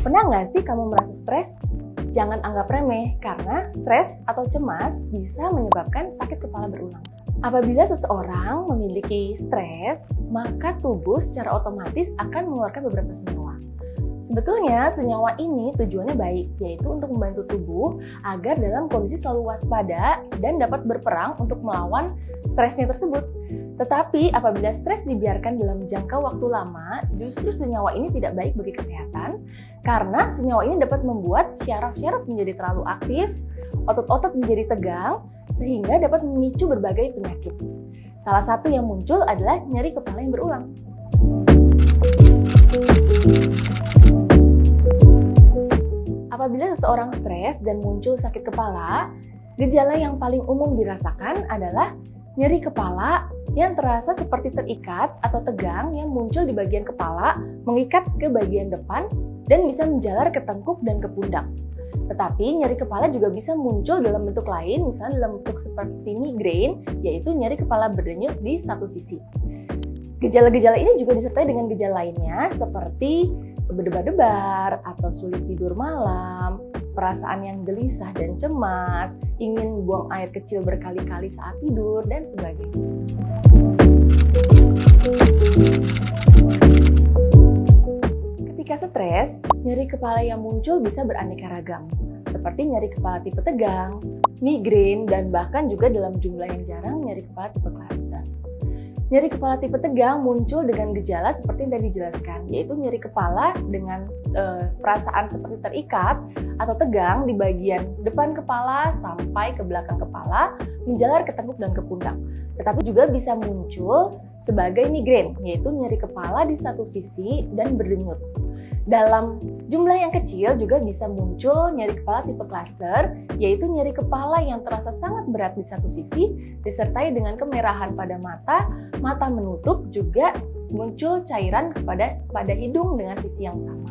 Pernah nggak sih kamu merasa stres? Jangan anggap remeh, karena stres atau cemas bisa menyebabkan sakit kepala berulang. Apabila seseorang memiliki stres, maka tubuh secara otomatis akan mengeluarkan beberapa senyawa. Sebetulnya senyawa ini tujuannya baik, yaitu untuk membantu tubuh agar dalam kondisi selalu waspada dan dapat berperang untuk melawan stresnya tersebut. Tetapi apabila stres dibiarkan dalam jangka waktu lama, justru senyawa ini tidak baik bagi kesehatan karena senyawa ini dapat membuat syaraf-syaraf menjadi terlalu aktif, otot-otot menjadi tegang, sehingga dapat memicu berbagai penyakit. Salah satu yang muncul adalah nyeri kepala yang berulang. Apabila seseorang stres dan muncul sakit kepala, gejala yang paling umum dirasakan adalah nyeri kepala yang terasa seperti terikat atau tegang yang muncul di bagian kepala, mengikat ke bagian depan, dan bisa menjalar ke tengkuk dan ke pundak. Tetapi nyeri kepala juga bisa muncul dalam bentuk lain, misalnya dalam bentuk seperti migrain, yaitu nyeri kepala berdenyut di satu sisi. Gejala-gejala ini juga disertai dengan gejala lainnya seperti berdebar-debar atau sulit tidur malam, perasaan yang gelisah dan cemas, ingin buang air kecil berkali-kali saat tidur, dan sebagainya. Ketika stres, nyeri kepala yang muncul bisa beraneka ragam, seperti nyeri kepala tipe tegang, migrain, dan bahkan juga dalam jumlah yang jarang nyeri kepala tipe cluster. Nyeri kepala tipe tegang muncul dengan gejala seperti yang tadi dijelaskan, yaitu nyeri kepala dengan perasaan seperti terikat atau tegang di bagian depan kepala sampai ke belakang kepala, menjalar ke tengkuk dan ke pundak. Tetapi juga bisa muncul sebagai migrain, yaitu nyeri kepala di satu sisi dan berdenyut. Dalam jumlah yang kecil juga bisa muncul nyeri kepala tipe cluster, yaitu nyeri kepala yang terasa sangat berat di satu sisi, disertai dengan kemerahan pada mata, mata menutup, juga muncul cairan pada hidung dengan sisi yang sama.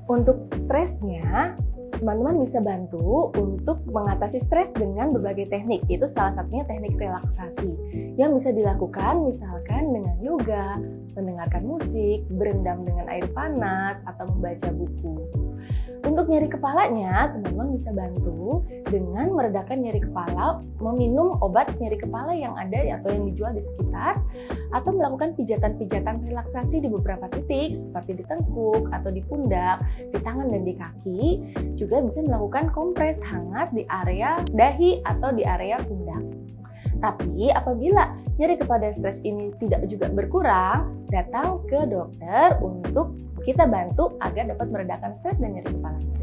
Untuk stresnya, teman-teman bisa bantu untuk mengatasi stres dengan berbagai teknik, yaitu salah satunya teknik relaksasi yang bisa dilakukan misalkan dengan yoga, mendengarkan musik, berendam dengan air panas, atau membaca buku. Untuk nyeri kepalanya, teman-teman bisa bantu dengan meredakan nyeri kepala, meminum obat nyeri kepala yang ada atau yang dijual di sekitar, atau melakukan pijatan-pijatan relaksasi di beberapa titik seperti di tengkuk atau di pundak, di tangan dan di kaki. Juga bisa melakukan kompres hangat di area dahi atau di area pundak. Tapi apabila nyeri kepala stres ini tidak juga berkurang, datang ke dokter untuk kita bantu agar dapat meredakan stres dan nyeri kepalanya.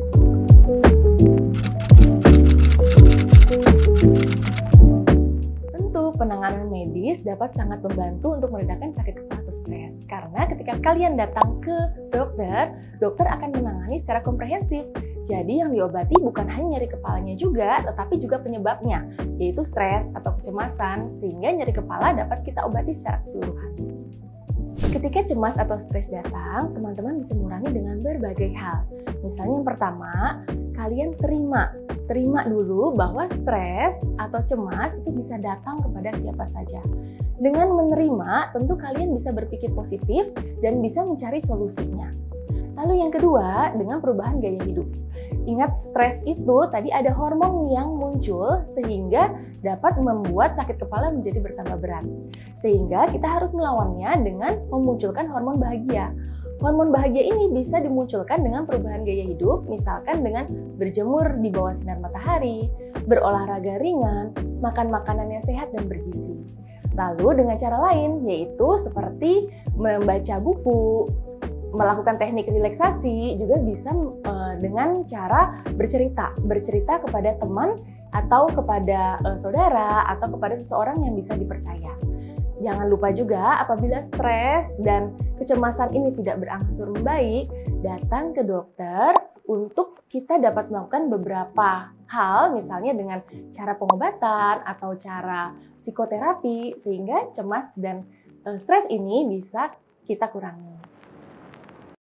Tentu penanganan medis dapat sangat membantu untuk meredakan sakit kepala atau stres. Karena ketika kalian datang ke dokter, dokter akan menangani secara komprehensif. Jadi yang diobati bukan hanya nyeri kepalanya juga, tetapi juga penyebabnya, yaitu stres atau kecemasan, sehingga nyeri kepala dapat kita obati secara keseluruhan. Ketika cemas atau stres datang, teman-teman bisa mengurangi dengan berbagai hal. Misalnya yang pertama, kalian terima dulu bahwa stres atau cemas itu bisa datang kepada siapa saja. Dengan menerima, tentu kalian bisa berpikir positif dan bisa mencari solusinya. Lalu yang kedua, dengan perubahan gaya hidup. Ingat, stres itu tadi ada hormon yang muncul sehingga dapat membuat sakit kepala menjadi bertambah berat. Sehingga kita harus melawannya dengan memunculkan hormon bahagia. Hormon bahagia ini bisa dimunculkan dengan perubahan gaya hidup, misalkan dengan berjemur di bawah sinar matahari, berolahraga ringan, makan makanan yang sehat dan bergizi. Lalu dengan cara lain, yaitu seperti membaca buku, melakukan teknik relaksasi, juga bisa dengan cara bercerita kepada teman atau kepada saudara atau kepada seseorang yang bisa dipercaya. Jangan lupa juga apabila stres dan kecemasan ini tidak berangsur membaik, datang ke dokter untuk kita dapat melakukan beberapa hal, misalnya dengan cara pengobatan atau cara psikoterapi, sehingga cemas dan stres ini bisa kita kurangi.